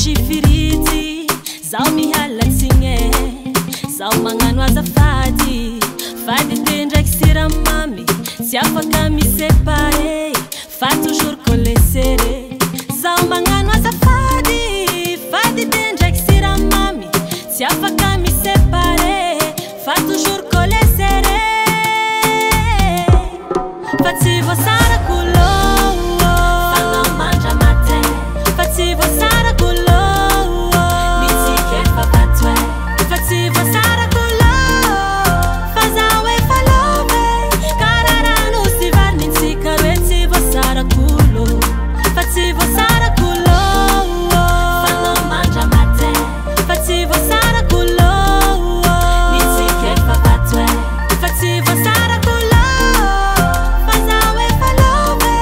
shifirity zao mihalatsigny zao magnano azafady fady tendraiky siramamy tsy afaka misepare fa toujours collesere zao magnano azafady fady tendraiky siramamy tsy afaka misepare fa toujours collesere fa tsy voasara kulo fanao mantra mate fa tsy voasara kulo mitsike fafatwe fa tsy voasara kulo fa zao e falove kararano si varni ntsikaroe tsy voasara kulo fa tsy voasara kulo fanao mantra mate fa tsy voasara kulo mitsike fafatwe fa tsy voasara kulo fa zao e falove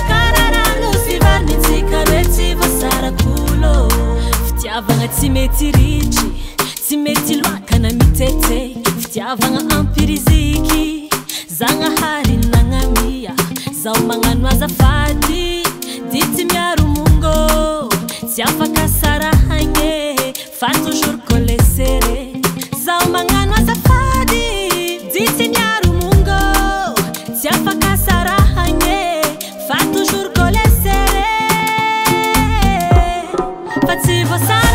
kararano si varni ntsikaroe tsy voasara kulo fitiavagna tsy mety ritry tsy mety loakana mitete fitiavagna ampiriziky zagnahary nagnamia zao magnano azafady dity miaro mongo tsy afaka sarahagny fa toujours collesere zao magnano azafady dity miaro mongo tsy afaka sarahagny fa toujours collesere fa tsy voasara